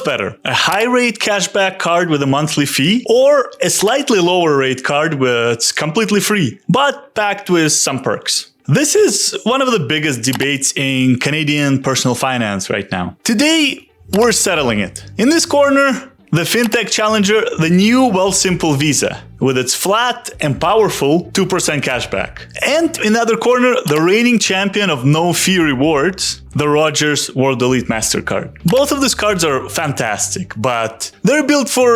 better? A high-rate cashback card with a monthly fee, or a slightly lower rate card that's completely free, but packed with some perks? This is one of the biggest debates in Canadian personal finance right now. Today, we're settling it. In this corner, the fintech challenger, the new Wealthsimple Visa, with its flat and powerful 2% cashback. And in the other corner, the reigning champion of no-fee rewards, the Rogers World Elite Mastercard. Both of these cards are fantastic, but they're built for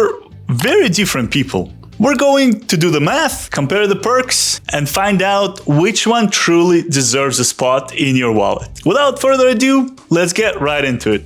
very different people. We're going to do the math, compare the perks, and find out which one truly deserves a spot in your wallet. Without further ado, let's get right into it.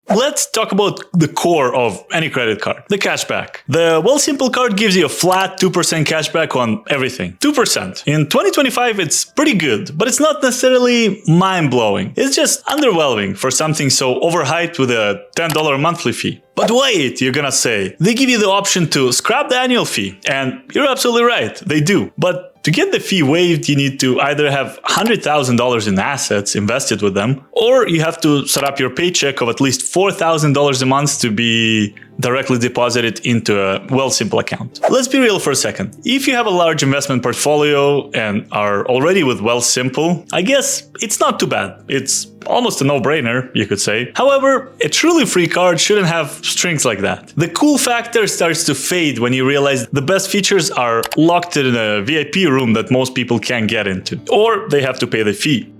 Let's talk about the core of any credit card, the cashback. The Wealthsimple card gives you a flat 2% cashback on everything. 2%. In 2025, it's pretty good, but it's not necessarily mind-blowing. It's just underwhelming for something so overhyped with a $10 monthly fee. But wait, you're gonna say. They give you the option to scrap the annual fee. And you're absolutely right, they do. But to get the fee waived, you need to either have $100,000 in assets invested with them, or you have to set up your paycheck of at least $4,000 a month to be directly deposited into a Wealthsimple account. Let's be real for a second. If you have a large investment portfolio and are already with Wealthsimple, I guess it's not too bad. It's almost a no-brainer, you could say. However, a truly free card shouldn't have strings like that. The cool factor starts to fade when you realize the best features are locked in a VIP room that most people can't get into, or they have to pay the fee.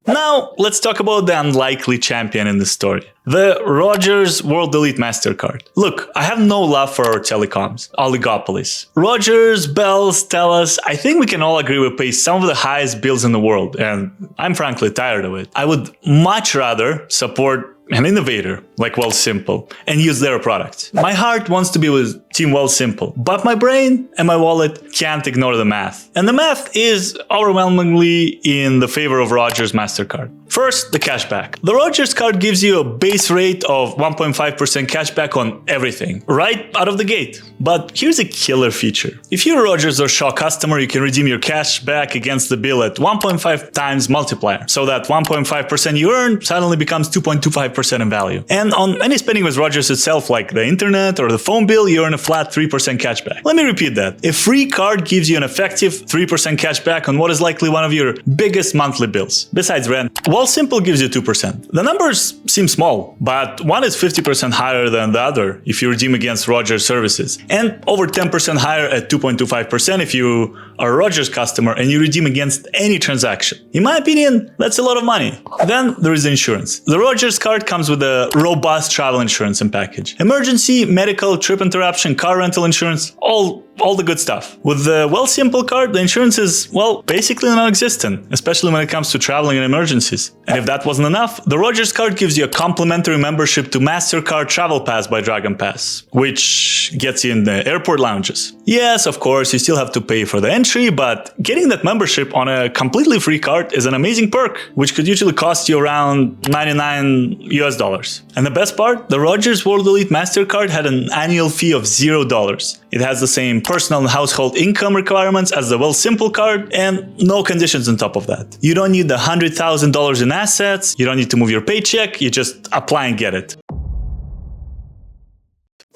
Now, let's talk about the unlikely champion in the story. The Rogers World Elite Mastercard. Look, I have no love for our telecoms oligopolies. Rogers, Bell, Telus, I think we can all agree we pay some of the highest bills in the world, and I'm frankly tired of it. I would much rather support an innovator like Wealthsimple and use their products. My heart wants to be with Team Wealthsimple, but my brain and my wallet can't ignore the math. And the math is overwhelmingly in the favor of Rogers Mastercard. First, the cashback. The Rogers card gives you a base rate of 1.5% cashback on everything, right out of the gate. But here's a killer feature. If you're a Rogers or Shaw customer, you can redeem your cash back against the bill at 1.5 times multiplier. So that 1.5% you earn suddenly becomes 2.25% in value. And on any spending with Rogers itself, like the internet or the phone bill, you earn a flat 3% cashback. Let me repeat that. A free card gives you an effective 3% cashback on what is likely one of your biggest monthly bills. Besides rent, Wealthsimple gives you 2%. The numbers seem small, but one is 50% higher than the other if you redeem against Rogers services, and over 10% higher at 2.25% if you are a Rogers customer and you redeem against any transaction. In my opinion, that's a lot of money. Then there is insurance. The Rogers card comes with a robust travel insurance and package. Emergency, medical, trip interruption, car rental insurance, all the good stuff. With the Wealthsimple card, the insurance is, well, basically non-existent, especially when it comes to traveling in emergencies. And if that wasn't enough, the Rogers card gives you a complimentary membership to Mastercard Travel Pass by Dragon Pass, which gets you in the airport lounges. Yes, of course, you still have to pay for the entry, but getting that membership on a completely free card is an amazing perk, which could usually cost you around $99. And the best part, the Rogers World Elite Mastercard had an annual fee of $0. It has the same personal and household income requirements as the Wealthsimple card, and no conditions on top of that. You don't need the $100,000 in assets, you don't need to move your paycheck, you just apply and get it.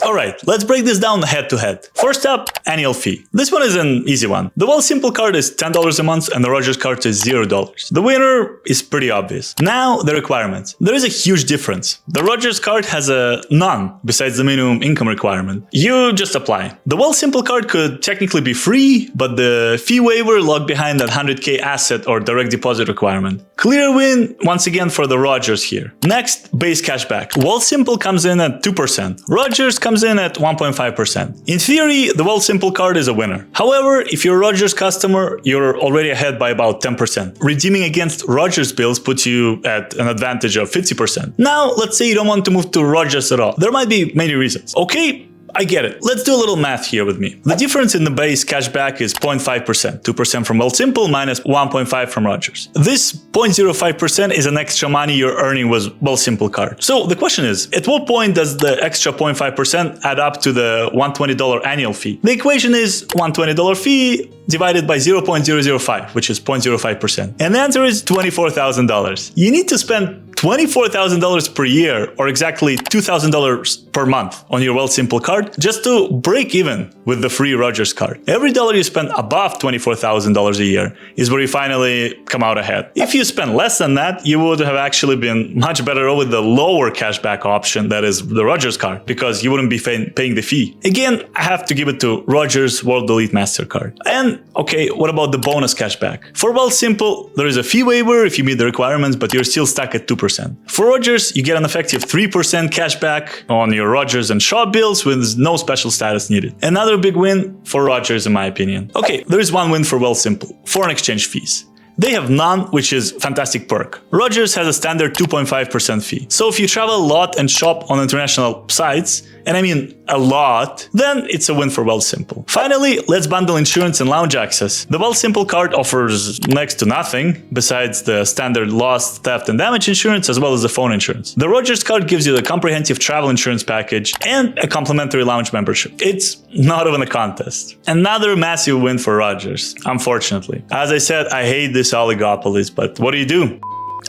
Alright, let's break this down head to head. First up, annual fee. This one is an easy one. The Wealthsimple card is $10 a month and the Rogers card is $0. The winner is pretty obvious. Now, the requirements. There is a huge difference. The Rogers card has a none besides the minimum income requirement. You just apply. The Wealthsimple card could technically be free, but the fee waiver locked behind that 100K asset or direct deposit requirement. Clear win, once again, for the Rogers here. Next, base cashback. Wealthsimple comes in at 2%. Rogers comes in at 1.5%. In theory, the Wealthsimple card is a winner. However, if you're a Rogers customer, you're already ahead by about 10%. Redeeming against Rogers bills puts you at an advantage of 50%. Now, let's say you don't want to move to Rogers at all. There might be many reasons. Okay, I get it. Let's do a little math here with me. The difference in the base cashback is 0.5%. 2% from Wealthsimple minus 1.5% from Rogers. This 0.05% is an extra money you're earning with Wealthsimple card. So the question is, at what point does the extra 0.5% add up to the $120 annual fee? The equation is $120 fee divided by 0.005, which is 0.05%. And the answer is $24,000. You need to spend $24,000 per year, or exactly $2,000 per month on your Wealthsimple card just to break even with the free Rogers card. Every dollar you spend above $24,000 a year is where you finally come out ahead. If you spend less than that, you would have actually been much better off with the lower cashback option, that is the Rogers card, because you wouldn't be paying the fee. Again, I have to give it to Rogers World Elite Mastercard. And okay, what about the bonus cashback? For Wealthsimple, there is a fee waiver if you meet the requirements, but you're still stuck at 2%. For Rogers, you get an effective 3% cashback on your Rogers and shop bills with no special status needed. Another big win for Rogers, in my opinion. Okay, there is one win for Wealthsimple: foreign exchange fees. They have none, which is a fantastic perk. Rogers has a standard 2.5% fee. So if you travel a lot and shop on international sites, and I mean a lot, then it's a win for Wealthsimple. Finally, let's bundle insurance and lounge access. The Wealthsimple card offers next to nothing besides the standard loss, theft, and damage insurance, as well as the phone insurance. The Rogers card gives you the comprehensive travel insurance package and a complimentary lounge membership. It's not even a contest. Another massive win for Rogers, unfortunately. As I said, I hate these oligopolies, but what do you do?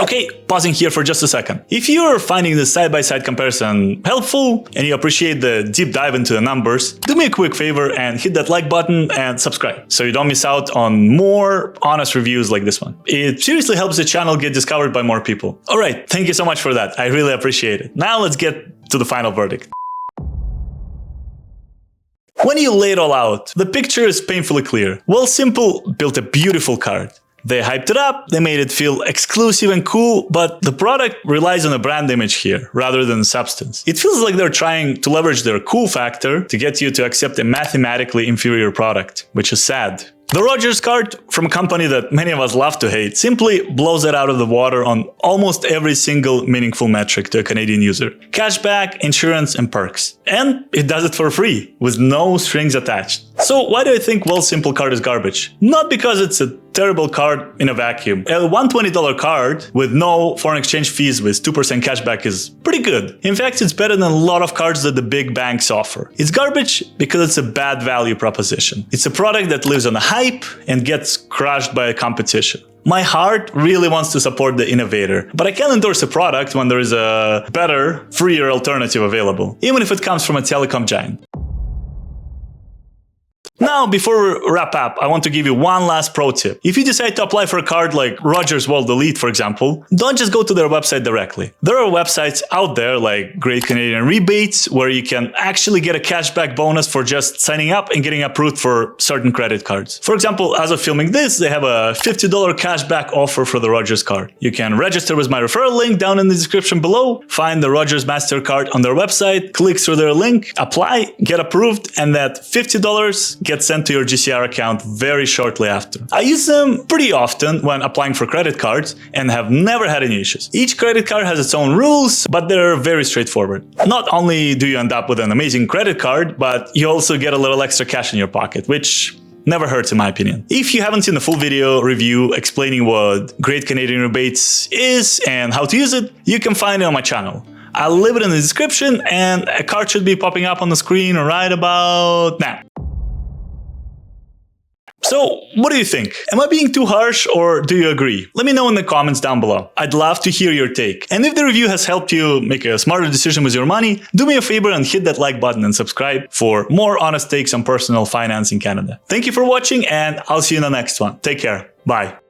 Okay, pausing here for just a second. If you're finding this side-by-side comparison helpful and you appreciate the deep dive into the numbers, do me a quick favor and hit that like button and subscribe so you don't miss out on more honest reviews like this one. It seriously helps the channel get discovered by more people. Alright, thank you so much for that. I really appreciate it. Now let's get to the final verdict. When you lay it all out, the picture is painfully clear. Wealthsimple built a beautiful card. They hyped it up, they made it feel exclusive and cool, but the product relies on a brand image here, rather than substance. It feels like they're trying to leverage their cool factor to get you to accept a mathematically inferior product, which is sad. The Rogers card, from a company that many of us love to hate, simply blows it out of the water on almost every single meaningful metric to a Canadian user. Cashback, insurance, and perks. And it does it for free, with no strings attached. So why do I think Wealthsimple card is garbage? Not because it's a terrible card in a vacuum. A $120 card with no foreign exchange fees with 2% cashback is pretty good. In fact, it's better than a lot of cards that the big banks offer. It's garbage because it's a bad value proposition. It's a product that lives on a hype and gets crushed by a competition. My heart really wants to support the innovator, but I can't endorse a product when there is a better, freer alternative available, even if it comes from a telecom giant. Now, before we wrap up, I want to give you one last pro tip. If you decide to apply for a card like Rogers World Elite, for example, don't just go to their website directly. There are websites out there like Great Canadian Rebates, where you can actually get a cashback bonus for just signing up and getting approved for certain credit cards. For example, as of filming this, they have a $50 cashback offer for the Rogers card. You can register with my referral link down in the description below, find the Rogers Mastercard on their website, click through their link, apply, get approved, and that $50 gets sent to your GCR account very shortly after. I use them pretty often when applying for credit cards and have never had any issues. Each credit card has its own rules, but they're very straightforward. Not only do you end up with an amazing credit card, but you also get a little extra cash in your pocket, which never hurts in my opinion. If you haven't seen the full video review explaining what Great Canadian Rebates is and how to use it, you can find it on my channel. I'll leave it in the description, and a card should be popping up on the screen right about now. So, what do you think? Am I being too harsh, or do you agree? Let me know in the comments down below. I'd love to hear your take. And if the review has helped you make a smarter decision with your money, do me a favor and hit that like button and subscribe for more honest takes on personal finance in Canada. Thank you for watching, and I'll see you in the next one. Take care. Bye.